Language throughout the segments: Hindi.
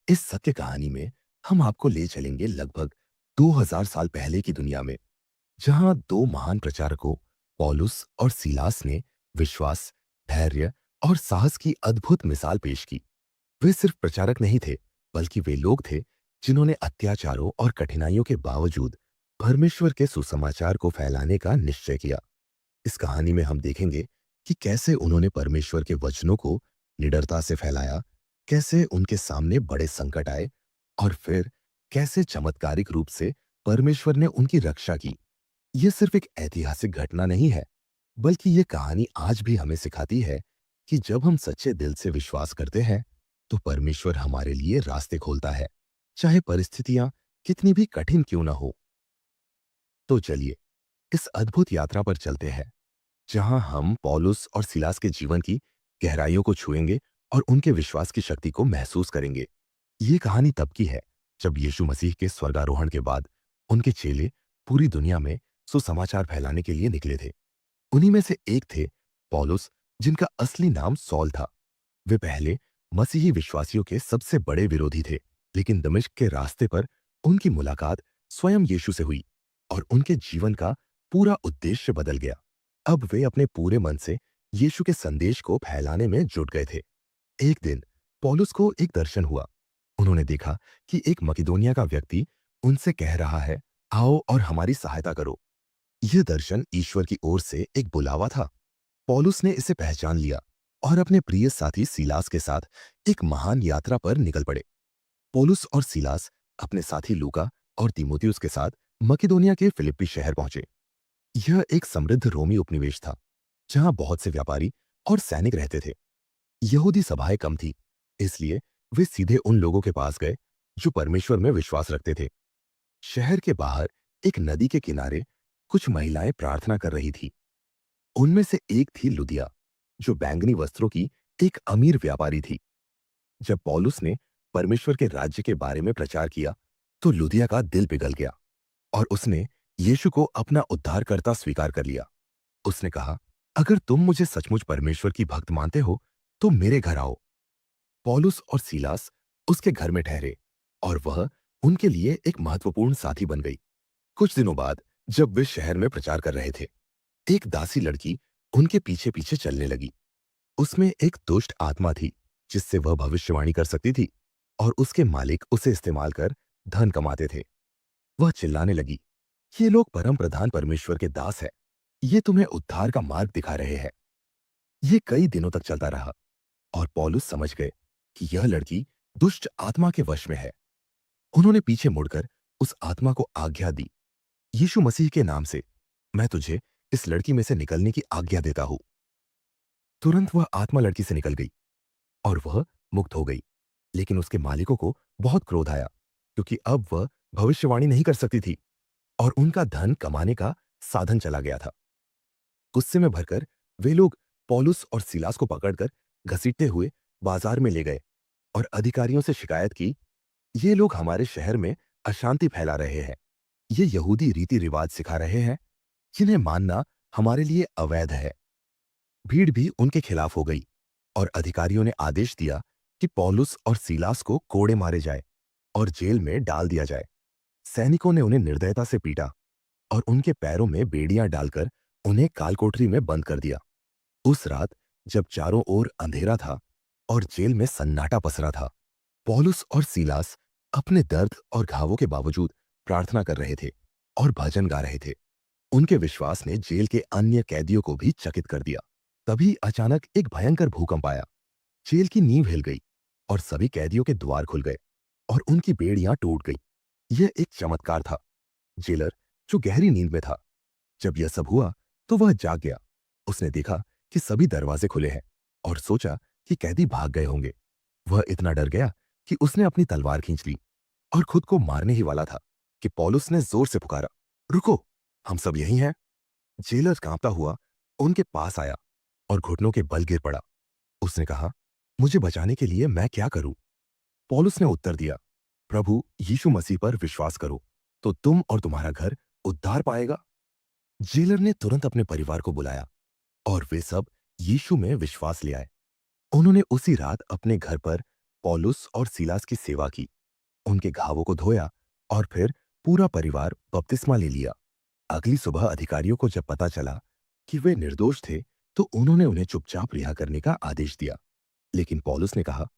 इस सत्य कहानी में हम आपको ले चलेंगे लगभग 2000 साल पहले की दुनिया में, जहां दो महान प्रचारकों पौलुस और सीलास ने विश्वास, धैर्य और साहस की अद्भुत मिसाल पेश की। वे सिर्फ प्रचारक नहीं थे, बल्कि वे लोग थे जिन्होंने अत्याचारों और कठिनाइयों के बावजूद परमेश्वर के सुसमाचार को फैलाने का निश्चय किया। इस कहानी में हम देखेंगे कि कैसे उन्होंने परमेश्वर के वचनों को निडरता से फैलाया, कैसे उनके सामने बड़े संकट आए और फिर कैसे चमत्कारिक रूप से परमेश्वर ने उनकी रक्षा की। यह सिर्फ एक ऐतिहासिक घटना नहीं है, बल्कि ये कहानी आज भी हमें सिखाती है कि जब हम सच्चे दिल से विश्वास करते हैं, तो परमेश्वर हमारे लिए रास्ते खोलता है, चाहे परिस्थितियां कितनी भी कठिन क्यों ना हो। तो चलिए इस अद्भुत यात्रा पर चलते हैं, जहां हम पौलुस और सिलास के जीवन की गहराइयों को छुएंगे और उनके विश्वास की शक्ति को महसूस करेंगे। ये कहानी तब की है जब यीशु मसीह के स्वर्गारोहण के बाद उनके चेले पूरी दुनिया में सुसमाचार फैलाने के लिए निकले थे। उन्हीं में से एक थे पौलुस, जिनका असली नाम सौल था। वे पहले मसीही विश्वासियों के सबसे बड़े विरोधी थे, लेकिन दमिश्क के रास्ते पर उनकी मुलाकात स्वयं यीशु से हुई और उनके जीवन का पूरा उद्देश्य बदल गया। अब वे अपने पूरे मन से यीशु के संदेश को फैलाने में जुट गए थे। एक दिन पौलुस को एक दर्शन हुआ। उन्होंने देखा कि एक मकिदुनिया का व्यक्ति उनसे कह रहा है, आओ और हमारी सहायता करो। यह दर्शन ईश्वर की ओर से एक बुलावा था। पौलुस ने इसे पहचान लिया और अपने प्रिय साथी सीलास के साथ एक महान यात्रा पर निकल पड़े। पौलुस और सीलास अपने साथी लूका और तीमुथियुस के साथ मकिदुनिया के फिलिप्पी शहर पहुंचे। यह एक समृद्ध रोमी उपनिवेश था, जहां बहुत से व्यापारी और सैनिक रहते थे। यहूदी सभाएं कम थी, इसलिए वे सीधे उन लोगों के पास गए जो परमेश्वर में विश्वास रखते थे। शहर के बाहर एक नदी के किनारे कुछ महिलाएं प्रार्थना कर रही थी। उनमें से एक थी लुदिया, जो बैंगनी वस्त्रों की एक अमीर व्यापारी थी। जब पौलुस ने परमेश्वर के राज्य के बारे में प्रचार किया, तो लुदिया का दिल पिघल गया और उसने यीशु को अपना उद्धारकर्ता स्वीकार कर लिया। उसने कहा, अगर तुम मुझे सचमुच परमेश्वर की भक्त मानते हो, तो मेरे घर आओ। पौलुस और सीलास उसके घर में ठहरे और वह उनके लिए एक महत्वपूर्ण साथी बन गई। कुछ दिनों बाद जब वे शहर में प्रचार कर रहे थे, एक दासी लड़की उनके पीछे पीछे चलने लगी। उसमें एक दुष्ट आत्मा थी, जिससे वह भविष्यवाणी कर सकती थी और उसके मालिक उसे इस्तेमाल कर धन कमाते थे। वह चिल्लाने लगी, ये लोग परम प्रधान परमेश्वर के दास हैं। ये तुम्हें उद्धार का मार्ग दिखा रहे हैं। ये कई दिनों तक चलता रहा और पौलुस समझ गए कि यह लड़की दुष्ट आत्मा के वश में है। उन्होंने पीछे मुड़कर उस आत्मा को आज्ञा दी, यीशु मसीह के नाम से मैं तुझे इस लड़की में से निकलने की आज्ञा देता हूं। तुरंत वह आत्मा लड़की से निकल गई और वह मुक्त हो गई। लेकिन उसके मालिकों को बहुत क्रोध आया, क्योंकि अब वह भविष्यवाणी नहीं कर सकती थी और उनका धन कमाने का साधन चला गया था। गुस्से में भरकर वे लोग पौलुस और सीलास को पकड़कर घसीटते हुए बाजार में ले गए और अधिकारियों से शिकायत की, ये लोग हमारे शहर में अशांति फैला रहे हैं। ये यहूदी रीति रिवाज सिखा रहे हैं, जिन्हें मानना हमारे लिए अवैध है। भीड़ भी उनके खिलाफ हो गई और अधिकारियों ने आदेश दिया कि पौलुस और सीलास को कोड़े मारे जाए और जेल में डाल दिया जाए। सैनिकों ने उन्हें निर्दयता से पीटा और उनके पैरों में बेड़ियां डालकर उन्हें कालकोठरी में बंद कर दिया। उस रात जब चारों ओर अंधेरा था और जेल में सन्नाटा पसरा था, पौलुस और सीलास अपने दर्द और घावों के बावजूद प्रार्थना कर रहे थे और भजन गा रहे थे। उनके विश्वास ने जेल के अन्य कैदियों को भी चकित कर दिया। तभी अचानक एक भयंकर भूकंप आया। जेल की नींव हिल गई और सभी कैदियों के द्वार खुल गए और उनकी बेड़ियां टूट गई। यह एक चमत्कार था। जेलर, जो गहरी नींद में था, जब यह सब हुआ तो वह जाग गया। उसने देखा कि सभी दरवाजे खुले हैं और सोचा कि कैदी भाग गए होंगे। वह इतना डर गया कि उसने अपनी तलवार खींच ली और खुद को मारने ही वाला था कि पौलुस ने जोर से पुकारा, रुको, हम सब यहीं हैं। जेलर कांपता हुआ उनके पास आया और घुटनों के बल गिर पड़ा। उसने कहा, मुझे बचाने के लिए मैं क्या करूं? पौलुस ने उत्तर दिया, प्रभु यीशु मसीह पर विश्वास करो, तो तुम और तुम्हारा घर उद्धार पाएगा। जेलर ने तुरंत अपने परिवार को बुलाया और वे सब यीशु में विश्वास ले आए। उन्होंने उसी रात अपने घर पर पौलुस और सीलास की सेवा की, उनके घावों को धोया और फिर पूरा परिवार बपतिस्मा ले लिया। अगली सुबह अधिकारियों को जब पता चला कि वे निर्दोष थे, तो उन्होंने उन्हें चुपचाप रिहा करने का आदेश दिया। लेकिन पौलुस ने कहा,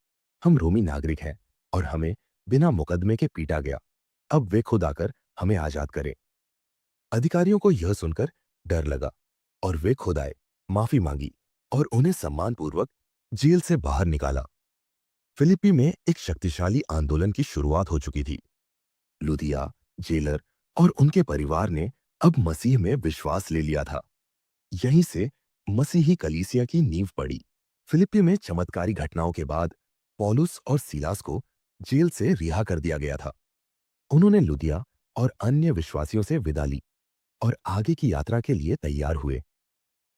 हम रोमी नागरिक हैं और हमें बिना मुकदमे के पीटा गया। अब वे खुद आकर हमें आजाद करें। अधिकारियों को यह सुनकर डर लगा और वे खुद आए, माफी मांगी और उन्हें सम्मानपूर्वक जेल से बाहर निकाला। फिलिपी में एक शक्तिशाली आंदोलन की शुरुआत हो चुकी थी। लुदिया, जेलर और उनके परिवार ने अब मसीह में विश्वास ले लिया था। यहीं से मसीही कलीसिया की नींव पड़ी। फिलिप्पी में चमत्कारी घटनाओं के बाद पौलुस और सीलास को जेल से रिहा कर दिया गया था। उन्होंने लुदिया और अन्य विश्वासियों से विदा ली और आगे की यात्रा के लिए तैयार हुए।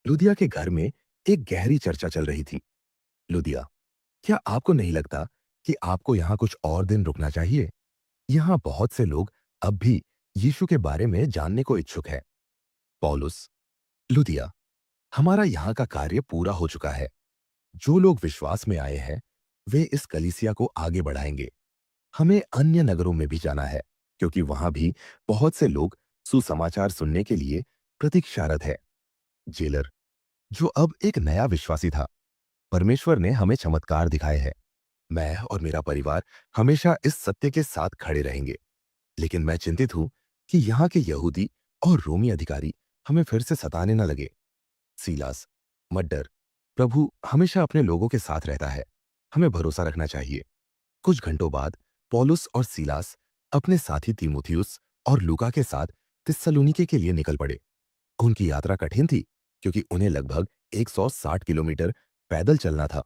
लुदिया के घर में एक गहरी चर्चा चल रही थी। लुदिया, क्या आपको नहीं लगता कि आपको यहाँ कुछ और दिन रुकना चाहिए? यहाँ बहुत से लोग अब भी यीशु के बारे में जानने को इच्छुक है। पौलुस, लुदिया, हमारा यहाँ का कार्य पूरा हो चुका है। जो लोग विश्वास में आए हैं, वे इस कलीसिया को आगे बढ़ाएंगे। हमें अन्य नगरों में भी जाना है, क्योंकि वहां भी बहुत से लोग सुसमाचार सुनने के लिए प्रतीक्षारत है। जेलर, जो अब एक नया विश्वासी था, परमेश्वर ने हमें चमत्कार दिखाए हैं। मैं और मेरा परिवार हमेशा इस सत्य के साथ खड़े रहेंगे। लेकिन मैं चिंतित हूं कि यहाँ के यहूदी और रोमी अधिकारी हमें फिर से सताने न लगे। सीलास, मत डर, प्रभु हमेशा अपने लोगों के साथ रहता है। हमें भरोसा रखना चाहिए। कुछ घंटों बाद पौलुस और सीलास अपने साथी तीमुथियुस और लूका के साथ थिस्सलुनीके के लिए निकल पड़े। उनकी यात्रा कठिन थी, क्योंकि उन्हें लगभग 160 किलोमीटर पैदल चलना था।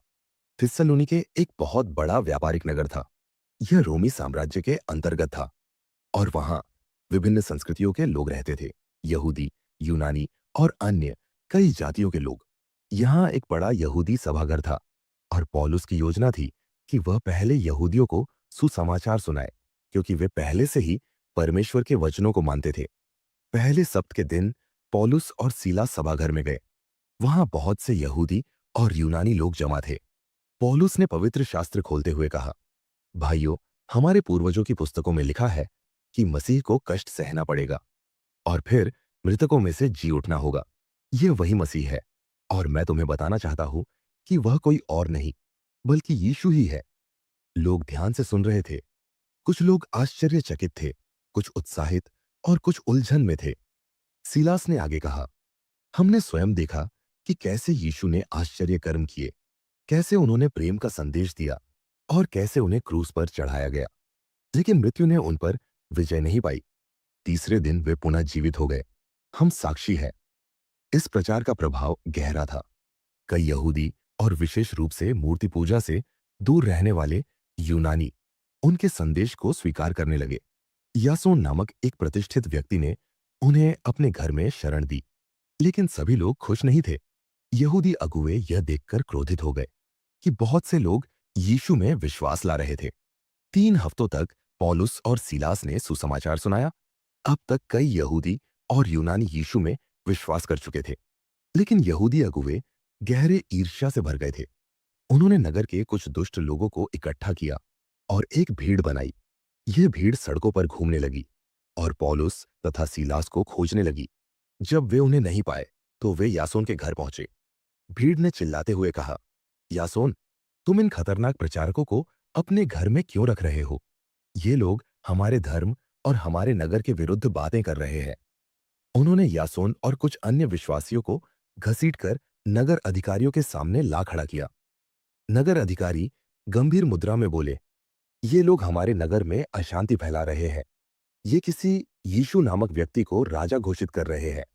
थिस्सलुनीके एक बहुत बड़ा व्यापारिक नगर था। यह रोमी साम्राज्य के अंतर्गत था और वहां विभिन्न संस्कृतियों के लोग रहते थे। यहूदी, यूनानी और अन्य कई जातियों के लोग। यहाँ एक बड़ा यहूदी सभाघर था और पौलुस की योजना थी कि वह पहले यहूदियों को सुसमाचार सुनाए, क्योंकि वे पहले से ही परमेश्वर के वचनों को मानते थे। पहले सप्त के दिन पौलुस और सीलास सभाघर में गए। वहां बहुत से यहूदी और यूनानी लोग जमा थे। पौलुस ने पवित्र शास्त्र खोलते हुए कहा, भाइयों, हमारे पूर्वजों की पुस्तकों में लिखा है कि मसीह को कष्ट सहना पड़ेगा और फिर मृतकों में से जी उठना होगा। यह वही मसीह है और मैं तुम्हें बताना चाहता हूं कि वह कोई और नहीं बल्कि यीशु ही है। लोग ध्यान से सुन रहे थे। कुछ लोग आश्चर्यचकित थे, कुछ उत्साहित और कुछ उलझन में थे। सीलास ने आगे कहा, हमने स्वयं देखा कि कैसे यीशु ने आश्चर्य कर्म किए, कैसे उन्होंने प्रेम का संदेश दिया और कैसे उन्हें क्रूस पर चढ़ाया गया। लेकिन मृत्यु ने उन पर विजय नहीं पाई। तीसरे दिन वे पुनः जीवित हो गए। हम साक्षी हैं। इस प्रचार का प्रभाव गहरा था। कई यहूदी और विशेष रूप से मूर्ति पूजा से दूर रहने वाले यूनानी उनके संदेश को स्वीकार करने लगे। यासोन नामक एक प्रतिष्ठित व्यक्ति ने उन्हें अपने घर में शरण दी, लेकिन सभी लोग खुश नहीं थे। यहूदी अगुवे यह देखकर क्रोधित हो गए कि बहुत से लोग यीशु में विश्वास ला रहे थे। 3 हफ्तों तक पौलुस और सीलास ने सुसमाचार सुनाया। अब तक कई यहूदी और यूनानी यीशु में विश्वास कर चुके थे, लेकिन यहूदी अगुवे गहरे ईर्ष्या से भर गए थे। उन्होंने नगर के कुछ दुष्ट लोगों को इकट्ठा किया और एक भीड़ बनाई। यह भीड़ सड़कों पर घूमने लगी और पौलुस तथा सीलास को खोजने लगी। जब वे उन्हें नहीं पाए, तो वे यासोन के घर पहुंचे। भीड़ ने चिल्लाते हुए कहा, यासोन, तुम इन खतरनाक प्रचारकों को अपने घर में क्यों रख रहे हो? ये लोग हमारे धर्म और हमारे नगर के विरुद्ध बातें कर रहे हैं। उन्होंने यासोन और कुछ अन्य विश्वासियों को घसीटकर नगर अधिकारियों के सामने ला खड़ा किया। नगर अधिकारी गंभीर मुद्रा में बोले, ये लोग हमारे नगर में अशांति फैला रहे हैं। ये किसी यीशु नामक व्यक्ति को राजा घोषित कर रहे हैं,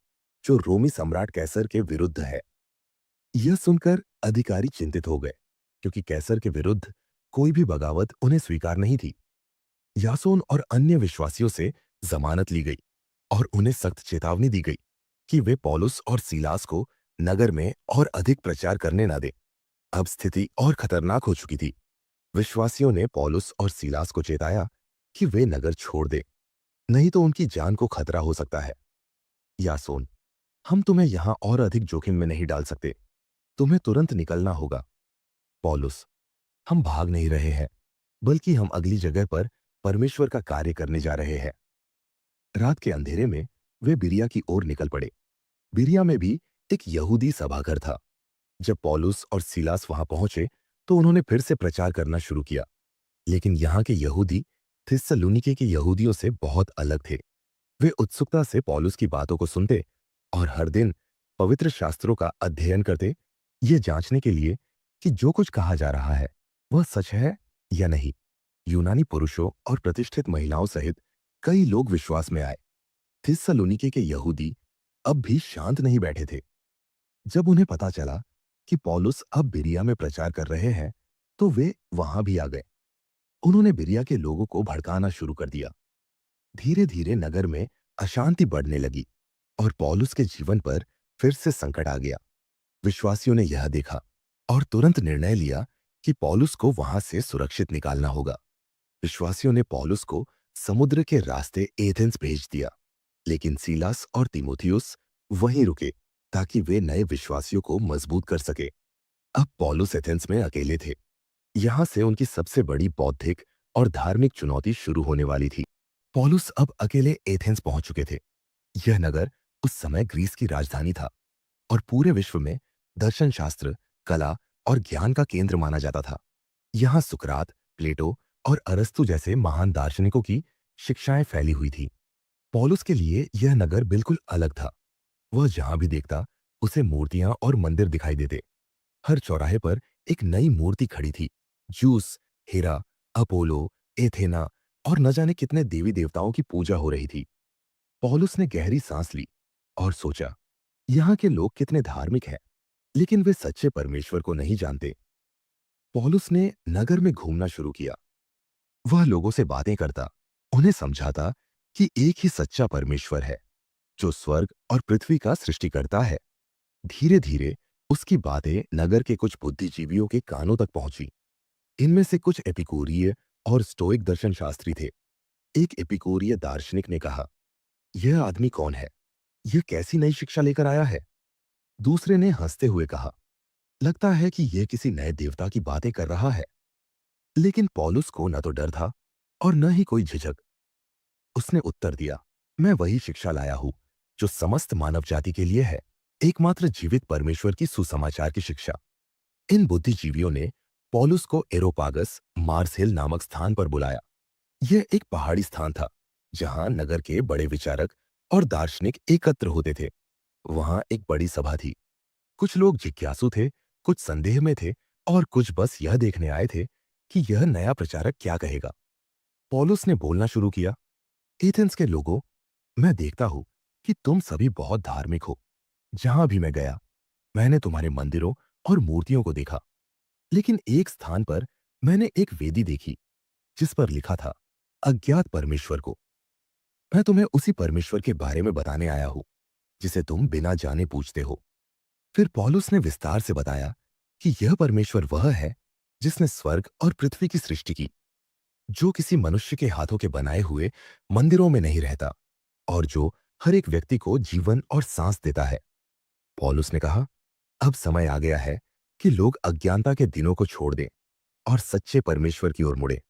जो रोमी सम्राट कैसर के विरुद्ध है। यह सुनकर अधिकारी चिंतित हो गए, क्योंकि कैसर के विरुद्ध कोई भी बगावत उन्हें स्वीकार नहीं थी। यासोन और अन्य विश्वासियों से जमानत ली गई और उन्हें सख्त चेतावनी दी गई कि वे पौलुस और सीलास को नगर में और अधिक प्रचार करने न दें। अब स्थिति और खतरनाक हो चुकी थी। विश्वासियों ने पौलुस और सीलास को चेताया कि वे नगर छोड़ दें, नहीं तो उनकी जान को खतरा हो सकता है। यासोन, हम तुम्हें यहां और अधिक जोखिम में नहीं डाल सकते। तुम्हें तुरंत निकलना होगा। पौलुस, हम भाग नहीं रहे हैं, बल्कि हम अगली जगह पर परमेश्वर का कार्य करने जा रहे हैं। रात के अंधेरे में वे बिरिया की ओर निकल पड़े। बिरिया में भी एक यहूदी सभाघर था। जब पौलुस और सीलास वहां पहुंचे तो उन्होंने फिर से प्रचार करना शुरू किया। लेकिन यहाँ के यहूदी थिस्सलुनीके के यहूदियों से बहुत अलग थे। वे उत्सुकता से पौलुस की बातों को सुनते और हर दिन पवित्र शास्त्रों का अध्ययन करते, ये जांचने के लिए कि जो कुछ कहा जा रहा है वह सच है या नहीं। यूनानी पुरुषों और प्रतिष्ठित महिलाओं सहित कई लोग विश्वास में आए। थिस्सलुनीके के यहूदी अब भी शांत नहीं बैठे थे। जब उन्हें पता चला कि पौलुस अब बिरिया में प्रचार कर रहे हैं, तो वे वहां भी आ गए। उन्होंने बिरिया के लोगों को भड़काना शुरू कर दिया। धीरे धीरे नगर में अशांति बढ़ने लगी और पौलुस के जीवन पर फिर से संकट आ गया। विश्वासियों ने यह देखा और तुरंत निर्णय लिया कि पौलुस को वहां से सुरक्षित निकालना होगा। विश्वासियों ने पौलुस को समुद्र के रास्ते एथेंस भेज दिया, लेकिन सीलास और तीमुथियुस वहीं रुके ताकि वे नए विश्वासियों को मजबूत कर सके। अब पौलुस एथेंस में अकेले थे। यहां से उनकी सबसे बड़ी बौद्धिक और धार्मिक चुनौती शुरू होने वाली थी। पौलुस अब अकेले एथेंस पहुंच चुके थे। यह नगर उस समय ग्रीस की राजधानी था और पूरे विश्व में दर्शन शास्त्र, कला और ज्ञान का केंद्र माना जाता था। यहां सुकरात, प्लेटो और अरस्तु जैसे महान दार्शनिकों की शिक्षाएं फैली हुई थी। पौलुस के लिए यह नगर बिल्कुल अलग था। वह जहां भी देखता उसे मूर्तियां और मंदिर दिखाई देते। हर चौराहे पर एक नई मूर्ति खड़ी थी। जूस, हेरा, अपोलो, एथेना और न जाने कितने देवी देवताओं की पूजा हो रही थी। पौलुस ने गहरी सांस ली और सोचा, यहाँ के लोग कितने धार्मिक हैं, लेकिन वे सच्चे परमेश्वर को नहीं जानते। पौलुस ने नगर में घूमना शुरू किया। वह लोगों से बातें करता, उन्हें समझाता कि एक ही सच्चा परमेश्वर है जो स्वर्ग और पृथ्वी का सृष्टिकर्ता है। धीरे धीरे उसकी बातें नगर के कुछ बुद्धिजीवियों के कानों तक पहुंची। इनमें से कुछ एपिकूरीय और स्टोइक दर्शन शास्त्री थे। एक एपिकूरीय दार्शनिक ने कहा, यह आदमी कौन है? यह कैसी नई शिक्षा लेकर आया है? दूसरे ने हंसते हुए कहा, लगता है कि यह किसी नए देवता की बातें कर रहा है। लेकिन पौलुस को न तो डर था और न ही कोई झिझक। उसने उत्तर दिया, मैं वही शिक्षा लाया हूं जो समस्त मानव जाति के लिए है, एकमात्र जीवित परमेश्वर की सुसमाचार की शिक्षा। इन बुद्धिजीवियों ने पौलुस को एरोपागस मार्स हिल नामक स्थान पर बुलाया। यह एक पहाड़ी स्थान था जहां नगर के बड़े विचारक और दार्शनिक एकत्र होते थे। वहां एक बड़ी सभा थी। कुछ लोग जिज्ञासु थे, कुछ संदेह में थे और कुछ बस यह देखने आए थे कि यह नया प्रचारक क्या कहेगा। पौलुस ने बोलना शुरू किया, एथेंस के लोगों, मैं देखता हूं कि तुम सभी बहुत धार्मिक हो। जहां भी मैं गया, मैंने तुम्हारे मंदिरों और मूर्तियों को देखा। लेकिन एक स्थान पर मैंने एक वेदी देखी जिस पर लिखा था, अज्ञात परमेश्वर को। मैं तुम्हें उसी परमेश्वर के बारे में बताने आया हूं जिसे तुम बिना जाने पूछते हो। फिर पौलुस ने विस्तार से बताया कि यह परमेश्वर वह है जिसने स्वर्ग और पृथ्वी की सृष्टि की, जो किसी मनुष्य के हाथों के बनाए हुए मंदिरों में नहीं रहता और जो हर एक व्यक्ति को जीवन और सांस देता है। पौलुस ने कहा, अब समय आ गया है कि लोग अज्ञानता के दिनों को छोड़ दें और सच्चे परमेश्वर की ओर मुड़े,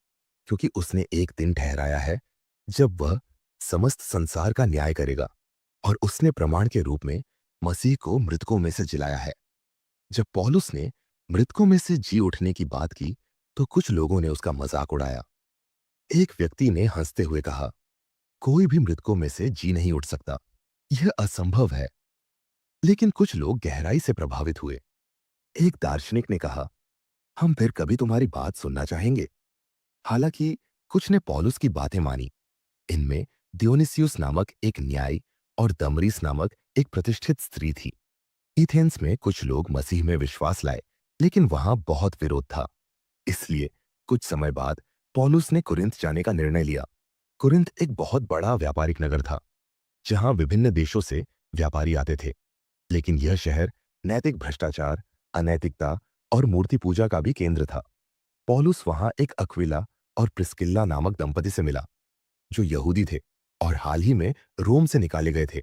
क्योंकि उसने एक दिन ठहराया है जब वह समस्त संसार का न्याय करेगा और उसने प्रमाण के रूप में मसीह को मृतकों में से जिलाया है। जब पौलुस ने मृतकों में से जी उठने की बात की तो कुछ लोगों ने उसका मजाक उड़ाया। एक व्यक्ति ने हंसते हुए कहा, कोई भी मृतकों में से जी नहीं उठ सकता, यह असंभव है। लेकिन कुछ लोग गहराई से प्रभावित हुए। एक दार्शनिक ने कहा, हम फिर कभी तुम्हारी बात सुनना चाहेंगे। हालांकि कुछ ने पौलुस की बातें मानी। इनमें दियोनिसियुस नामक एक न्यायी और दमरीस नामक एक प्रतिष्ठित स्त्री थी। एथेंस में कुछ लोग मसीह में विश्वास लाए, लेकिन वहां बहुत विरोध था। इसलिए कुछ समय बाद पौलुस ने कुरिन्थ जाने का निर्णय लिया। कुरिन्थ एक बहुत बड़ा व्यापारिक नगर था जहां विभिन्न देशों से व्यापारी आते थे। लेकिन यह शहर नैतिक भ्रष्टाचार, अनैतिकता और मूर्ति पूजा का भी केंद्र था। पौलुस वहां एक अक्विला और प्रिस्किल्ला नामक दंपति से मिला जो यहूदी थे और हाल ही में रोम से निकाले गए थे।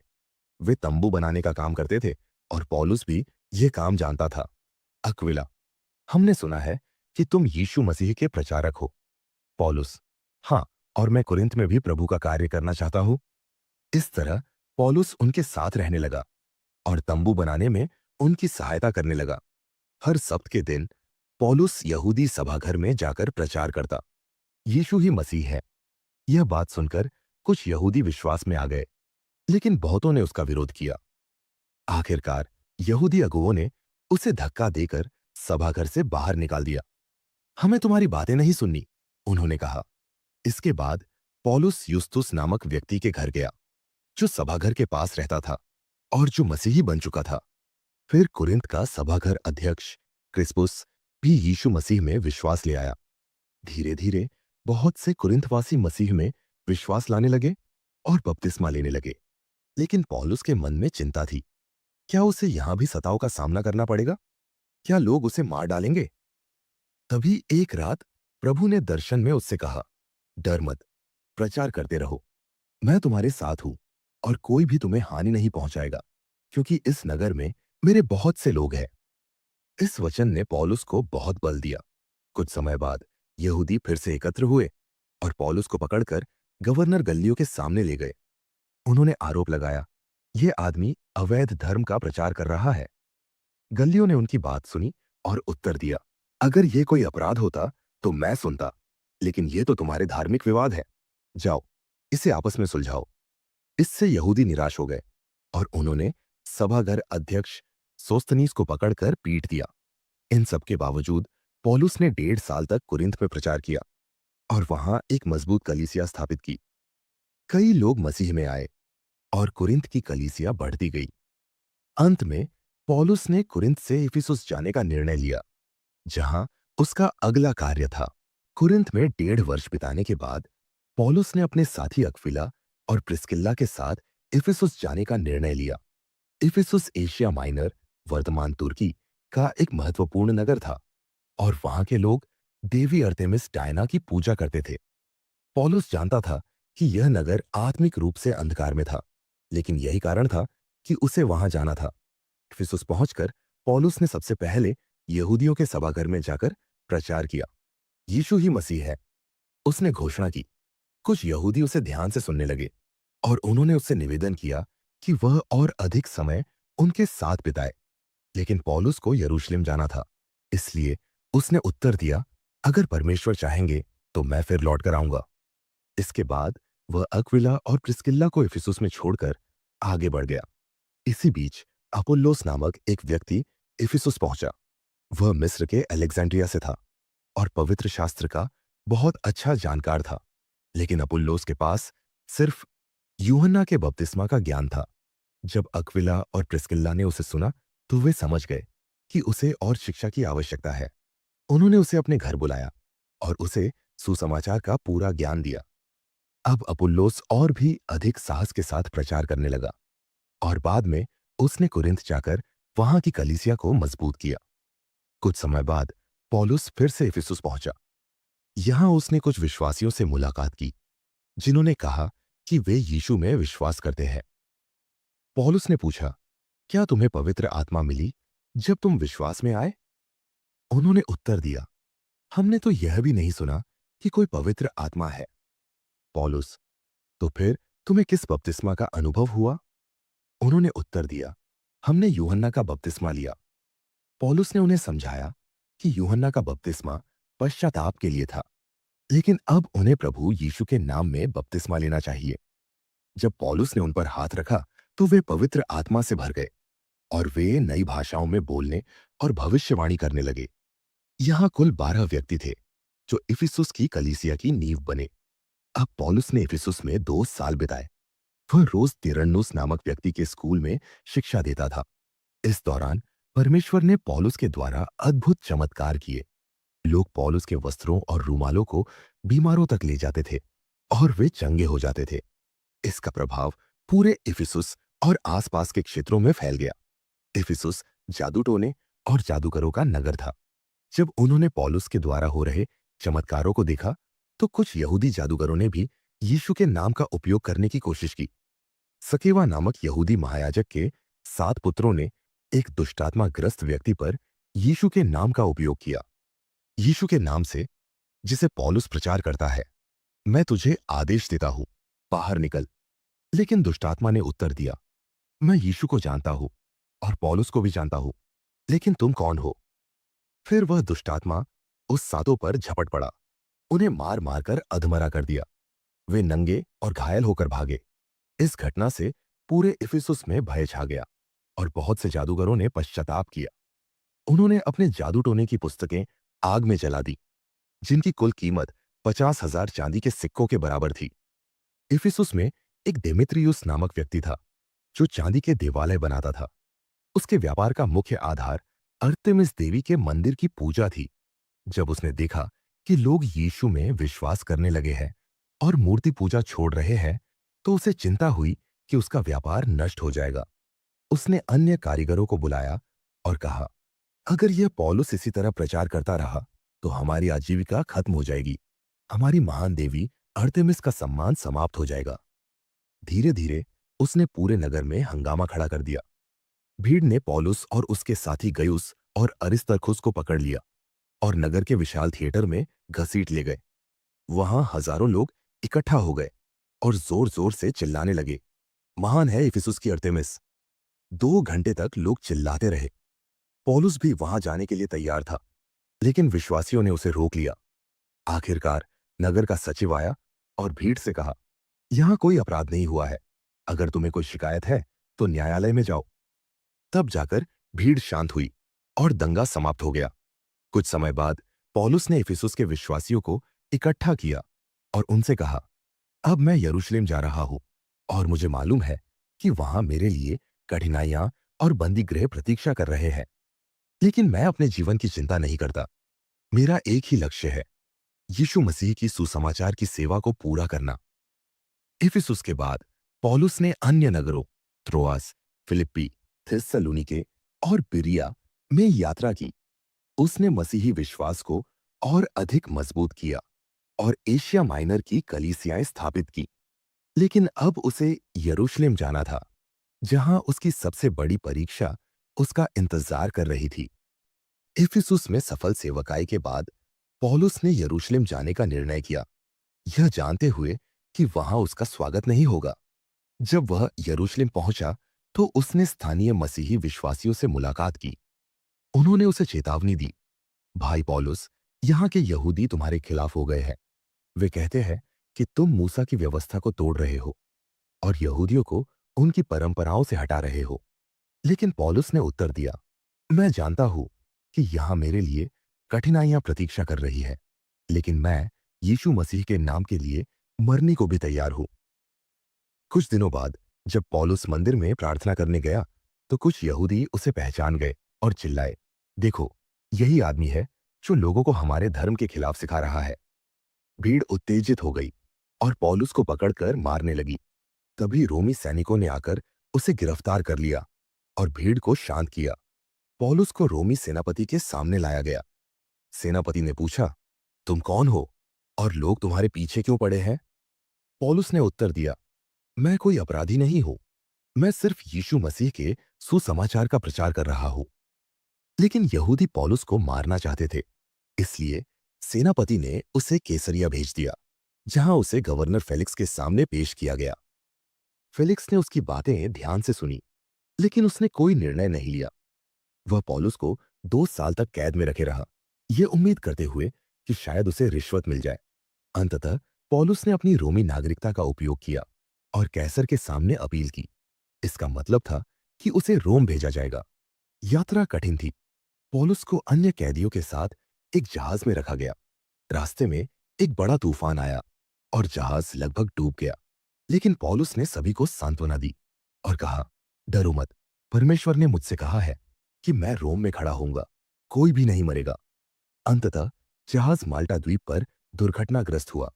वे तंबू बनाने का काम करते थे और पौलुस भी यह काम जानता था। अक्विला, हमने सुना है कि तुम यीशु मसीह के प्रचारक हो। पौलुस, हाँ, और मैं कुरिन्थ में भी प्रभु का कार्य करना चाहता हूँ। इस तरह पौलुस उनके साथ रहने लगा और तंबू बनाने में उनकी सहायता करने लगा। हर सब्त के दिन पौलुस यहूदी सभाघर में जाकर प्रचार करता, यीशु ही मसीह है। यह बात सुनकर कुछ यहूदी विश्वास में आ गए, लेकिन बहुतों ने उसका विरोध किया। आखिरकार यहूदी अगुवों ने उसे धक्का देकर सभाघर से बाहर निकाल दिया। हमें तुम्हारी बातें नहीं सुननी, उन्होंने कहा। इसके बाद पौलुस युस्तुस नामक व्यक्ति के घर गया, जो सभाघर के पास रहता था और जो मसीही बन चुका था। फिर कुरिन्थ का सभाघर अध्यक्ष क्रिस्पुस भी यीशु मसीह में विश्वास ले आया। धीरे धीरे बहुत से कुरिन्थवासी मसीह में विश्वास लाने लगे और बपतिस्मा लेने लगे। लेकिन पौलुस के मन में चिंता थी, क्या उसे यहां भी सताव का सामना करना पड़ेगा? क्या लोग उसे मार डालेंगे? तभी एक रात प्रभु ने दर्शन में उससे कहा, डर मत, प्रचार करते रहो, मैं तुम्हारे साथ हूं और कोई भी तुम्हें हानि नहीं पहुंचाएगा, क्योंकि इस नगर में मेरे बहुत से लोग हैं। इस वचन ने पौलुस को बहुत बल दिया। कुछ समय बाद यहूदी फिर से एकत्र हुए और पौलुस को पकड़कर गवर्नर गल्लियो के सामने ले गए। उन्होंने आरोप लगाया, यह आदमी अवैध धर्म का प्रचार कर रहा है। गल्लियो ने उनकी बात सुनी और उत्तर दिया, अगर यह कोई अपराध होता तो मैं सुनता, लेकिन यह तो तुम्हारे धार्मिक विवाद है। जाओ, इसे आपस में सुलझाओ। इससे यहूदी निराश हो गए और उन्होंने सभाघर अध्यक्ष सोस्थनीस को पकड़कर पीट दिया। इन सब के बावजूद पौलुस ने 1.5 साल तक कुरिन्थ में प्रचार किया और वहां एक मजबूत कलीसिया स्थापित की। कई लोग मसीह में आए और कुरिन्थ की कलीसिया बढ़ती गई। अंत में पौलुस ने कुरिन्थ से इफिसुस जाने का निर्णय लिया, जहां उसका अगला कार्य था। कुरिन्थ में 1.5 वर्ष बिताने के बाद पौलुस ने अपने साथी अक्विला और प्रिस्किल्ला के साथ इफिसुस जाने का निर्णय लिया। इफिसुस एशिया माइनर, वर्तमान तुर्की का एक महत्वपूर्ण नगर था और वहां के लोग देवी अर्तेमिस डायना की पूजा करते थे। पौलुस जानता था कि यह नगर आत्मिक रूप से अंधकार में था, लेकिन यही कारण था कि उसे वहां जाना था। इफिसुस पहुंचकर पौलुस ने सबसे पहले यहूदियों के सभाघर में जाकर प्रचार किया, यीशु ही मसीह है। उसने घोषणा की। कुछ यहूदी उसे ध्यान से सुनने लगे और उन्होंने उससे निवेदन किया कि वह और अधिक समय उनके साथ बिताए। लेकिन पौलुस को यरूशलेम जाना था, इसलिए उसने उत्तर दिया, अगर परमेश्वर चाहेंगे तो मैं फिर लौट कर आऊंगा। इसके बाद वह अक्विला और प्रिस्किल्ला को इफिसुस में छोड़कर आगे बढ़ गया। इसी बीच अपुल्लोस नामक एक व्यक्ति इफिसुस पहुंचा। वह मिस्र के अलेक्जेंड्रिया से था और पवित्र शास्त्र का बहुत अच्छा जानकार था, लेकिन अपुल्लोस के पास सिर्फ यूहन्ना के बपतिस्मा का ज्ञान था। जब अक्विला और प्रिस्किल्ला ने उसे सुना तो वे समझ गए कि उसे और शिक्षा की आवश्यकता है। उन्होंने उसे अपने घर बुलाया और उसे सुसमाचार का पूरा ज्ञान दिया। अब अपुल्लोस और भी अधिक साहस के साथ प्रचार करने लगा और बाद में उसने कुरिन्थ जाकर वहां की कलीसिया को मजबूत किया। कुछ समय बाद पौलुस फिर से इफिसुस पहुंचा। यहां उसने कुछ विश्वासियों से मुलाकात की, जिन्होंने कहा कि वे यीशु में विश्वास करते हैं। पौलुस ने पूछा, क्या तुम्हें पवित्र आत्मा मिली जब तुम विश्वास में आए? उन्होंने उत्तर दिया, हमने तो यह भी नहीं सुना कि कोई पवित्र आत्मा है। पौलुस, तो फिर तुम्हें किस बपतिस्मा का अनुभव हुआ? उन्होंने उत्तर दिया, हमने यूहन्ना का बपतिस्मा लिया। पौलुस ने उन्हें समझाया कि यूहन्ना का बपतिस्मा पश्चाताप के लिए था, लेकिन अब उन्हें प्रभु यीशु के नाम में बपतिस्मा लेना चाहिए। जब पौलुस ने उन पर हाथ रखा तो वे पवित्र आत्मा से भर गए और वे नई भाषाओं में बोलने और भविष्यवाणी करने लगे। यहां कुल 12 व्यक्ति थे जो इफिसुस की कलीसिया की नींव बने। अब पौलुस ने इफिसुस में 2 साल बिताए। वह रोज तिरन्नुस नामक व्यक्ति के स्कूल में शिक्षा देता था। इस दौरान परमेश्वर ने पौलुस के द्वारा अद्भुत चमत्कार किए। लोग पौलुस के वस्त्रों और रूमालों को बीमारों तक ले जाते थे और वे चंगे हो जाते थे। इसका प्रभाव पूरे इफिसुस और आसपास के क्षेत्रों में फैल गया। इफिसुस जादू टोने और जादूगरों का नगर था। जब उन्होंने पौलुस के द्वारा हो रहे चमत्कारों को देखा तो कुछ यहूदी जादूगरों ने भी यीशु के नाम का उपयोग करने की कोशिश की। सकेवा नामक यहूदी महायाजक के 7 पुत्रों ने एक दुष्टात्मा ग्रस्त व्यक्ति पर यीशु के नाम का उपयोग किया। यीशु के नाम से, जिसे पौलुस प्रचार करता है, मैं तुझे आदेश देता हूं, बाहर निकल। लेकिन दुष्टात्मा ने उत्तर दिया, मैं यीशु को जानता हूं और पौलुस को भी जानता हूं, लेकिन तुम कौन हो? फिर वह दुष्टात्मा उस सातों पर झपट पड़ा, उन्हें मार मार कर अधमरा कर दिया। वे नंगे और घायल होकर भागे। इस घटना से पूरे इफिसुस में भय छा गया और बहुत से जादूगरों ने पश्चाताप किया। उन्होंने अपने जादू टोने की पुस्तकें आग में जला दी, जिनकी कुल कीमत 50,000 चांदी के सिक्कों के बराबर थी। इफिसुस में एक डेमेत्रियुस नामक व्यक्ति था, जो चांदी के देवालय बनाता था। उसके व्यापार का मुख्य आधार अर्तेमिस देवी के मंदिर की पूजा थी। जब उसने देखा कि लोग यीशु में विश्वास करने लगे हैं और मूर्ति पूजा छोड़ रहे हैं, तो उसे चिंता हुई कि उसका व्यापार नष्ट हो जाएगा। उसने अन्य कारीगरों को बुलाया और कहा, अगर यह पौलुस इसी तरह प्रचार करता रहा तो हमारी आजीविका खत्म हो जाएगी। हमारी महान देवी अर्तेमिस का सम्मान समाप्त हो जाएगा। धीरे धीरे उसने पूरे नगर में हंगामा खड़ा कर दिया। भीड़ ने पौलुस और उसके साथी गयुस और अरिस्तर्खुस को पकड़ लिया और नगर के विशाल थिएटर में घसीट ले गए। वहां हजारों लोग इकट्ठा हो गए और जोर जोर से चिल्लाने लगे, महान है इफिसुस की अर्तेमिस। 2 घंटे तक लोग चिल्लाते रहे। पौलुस भी वहां जाने के लिए तैयार था, लेकिन विश्वासियों ने उसे रोक लिया। आखिरकार नगर का सचिव आया और भीड़ से कहा, यहां कोई अपराध नहीं हुआ है। अगर तुम्हें कोई शिकायत है तो न्यायालय में जाओ। तब जाकर भीड़ शांत हुई और दंगा समाप्त हो गया। कुछ समय बाद पौलुस ने इफिसुस के विश्वासियों को इकट्ठा किया और उनसे कहा, अब मैं यरूशलेम जा रहा हूं और मुझे मालूम है कि वहां मेरे लिए कठिनाइयां और बंदीगृह प्रतीक्षा कर रहे हैं। लेकिन मैं अपने जीवन की चिंता नहीं करता। मेरा एक ही लक्ष्य है, यीशु मसीह की सुसमाचार की सेवा को पूरा करना। इफिसुस के बाद पौलुस ने अन्य नगरों त्रोआस, फिलिप्पी, थिस्सलुनीके और बिरिया में यात्रा की। उसने मसीही विश्वास को और अधिक मजबूत किया और एशिया माइनर की कलीसियाएं स्थापित की। लेकिन अब उसे यरूशलेम जाना था, जहां उसकी सबसे बड़ी परीक्षा उसका इंतजार कर रही थी। इफिसुस में सफल सेवकाई के बाद पौलुस ने यरूशलेम जाने का निर्णय किया, यह जानते हुए कि वहां उसका स्वागत नहीं होगा। जब वह यरूशलेम पहुंचा तो उसने स्थानीय मसीही विश्वासियों से मुलाकात की। उन्होंने उसे चेतावनी दी, भाई पौलुस, यहाँ के यहूदी तुम्हारे खिलाफ हो गए हैं। वे कहते हैं कि तुम मूसा की व्यवस्था को तोड़ रहे हो और यहूदियों को उनकी परंपराओं से हटा रहे हो। लेकिन पौलुस ने उत्तर दिया, मैं जानता हूं कि यहां मेरे लिए कठिनाइयां प्रतीक्षा कर रही है, लेकिन मैं यीशु मसीह के नाम के लिए मरने को भी तैयार हूं। कुछ दिनों बाद जब पौलुस मंदिर में प्रार्थना करने गया तो कुछ यहूदी उसे पहचान गए और चिल्लाए, देखो, यही आदमी है जो लोगों को हमारे धर्म के खिलाफ सिखा रहा है। भीड़ उत्तेजित हो गई और पौलुस को पकड़कर मारने लगी। तभी रोमी सैनिकों ने आकर उसे गिरफ्तार कर लिया और भीड़ को शांत किया। पौलुस को रोमी सेनापति के सामने लाया गया। सेनापति ने पूछा, तुम कौन हो और लोग तुम्हारे पीछे क्यों पड़े हैं? पौलुस ने उत्तर दिया, मैं कोई अपराधी नहीं हूं। मैं सिर्फ यीशु मसीह के सुसमाचार का प्रचार कर रहा हूं। लेकिन यहूदी पौलुस को मारना चाहते थे, इसलिए सेनापति ने उसे कैसरिया भेज दिया, जहां उसे गवर्नर फेलिक्स के सामने पेश किया गया। फेलिक्स ने उसकी बातें ध्यान से सुनी, लेकिन उसने कोई निर्णय नहीं लिया। वह पौलुस को 2 साल तक कैद में रखे रहा, यह उम्मीद करते हुए कि शायद उसे रिश्वत मिल जाए। अंततः पौलुस ने अपनी रोमी नागरिकता का उपयोग किया और कैसर के सामने अपील की। इसका मतलब था कि उसे रोम भेजा जाएगा। यात्रा कठिन थी। पौलुस को अन्य कैदियों के साथ एक जहाज में रखा गया। रास्ते में एक बड़ा तूफान आया और जहाज लगभग डूब गया। लेकिन पौलुस ने सभी को सांत्वना दी और कहा, डरो मत, परमेश्वर ने मुझसे कहा है कि मैं रोम में खड़ा होऊंगा, कोई भी नहीं मरेगा। अंततः जहाज माल्टा द्वीप पर दुर्घटनाग्रस्त हुआ,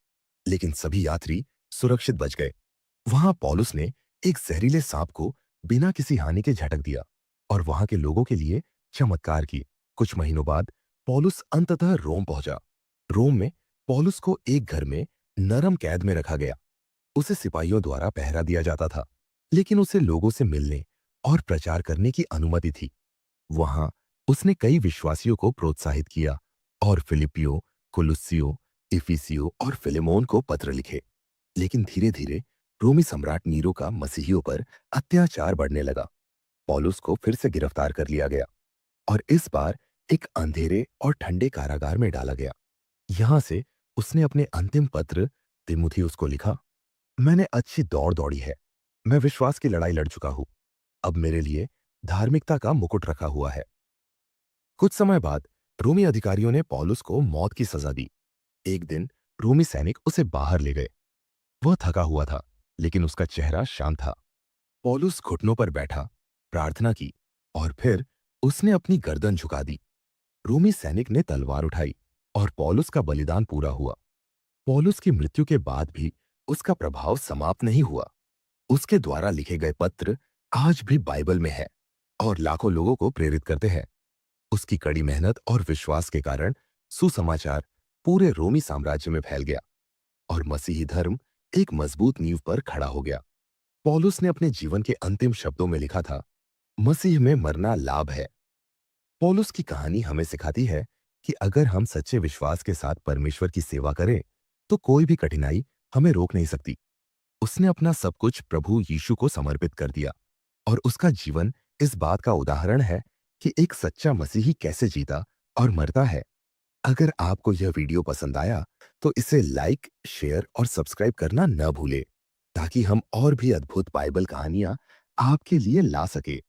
लेकिन सभी यात्री सुरक्षित बच गए। वहां पौलुस ने एक जहरीले सांप को बिना किसी हानि के झटक दिया और वहां के लोगों के लिए चमत्कार की। कुछ महीनों बाद पौलुस अंततः रोम पहुंचा। रोम में पौलुस को एक घर में नरम कैद में रखा गया। उसे सिपाहियों द्वारा पहरा दिया जाता था, लेकिन उसे लोगों से मिलने और प्रचार करने की अनुमति थी। वहां उसने कई विश्वासियों को प्रोत्साहित किया और फिलिपियो, कुलुस्सियो, इफिसियो और फिलेमोन को पत्र लिखे। लेकिन धीरे धीरे रोमी सम्राट नीरो का मसीहियों पर अत्याचार बढ़ने लगा। पौलुस को फिर से गिरफ्तार कर लिया गया और इस बार एक अंधेरे और ठंडे कारागार में डाला गया। यहां से उसने अपने अंतिम पत्र तिमुथियुस को लिखा। मैंने अच्छी दौड़ दौड़ी है, मैं विश्वास की लड़ाई लड़ चुका हूं। अब मेरे लिए धार्मिकता का मुकुट रखा हुआ है। कुछ समय बाद रोमी अधिकारियों ने पौलुस को मौत की सजा दी। एक दिन रोमी सैनिक उसे बाहर ले गए। वह थका हुआ था, लेकिन उसका चेहरा शांत था। पौलुस घुटनों पर बैठा, प्रार्थना की और फिर उसने अपनी गर्दन झुका दी। रोमी सैनिक ने तलवार उठाई और पौलुस का बलिदान पूरा हुआ। पौलुस की मृत्यु के बाद भी उसका प्रभाव समाप्त नहीं हुआ। उसके द्वारा लिखे गए पत्र आज भी बाइबल में है और लाखों लोगों को प्रेरित करते हैं। उसकी कड़ी मेहनत और विश्वास के कारण सुसमाचार पूरे रोमी साम्राज्य में फैल गया और मसीही धर्म एक मजबूत नींव पर खड़ा हो गया। पौलुस ने अपने जीवन के अंतिम शब्दों में लिखा था, मसीह में मरना लाभ है। पौलुस की कहानी हमें सिखाती है कि अगर हम सच्चे विश्वास के साथ परमेश्वर की सेवा करें, तो कोई भी कठिनाई हमें रोक नहीं सकती। उसने अपना सब कुछ प्रभु यीशु को समर्पित कर दिया और उसका जीवन इस बात का उदाहरण है कि एक सच्चा मसीही कैसे जीता और मरता है। अगर आपको यह वीडियो पसंद आया तो इसे लाइक, शेयर और सब्सक्राइब करना न भूले, ताकि हम और भी अद्भुत बाइबल कहानियां आपके लिए ला सके।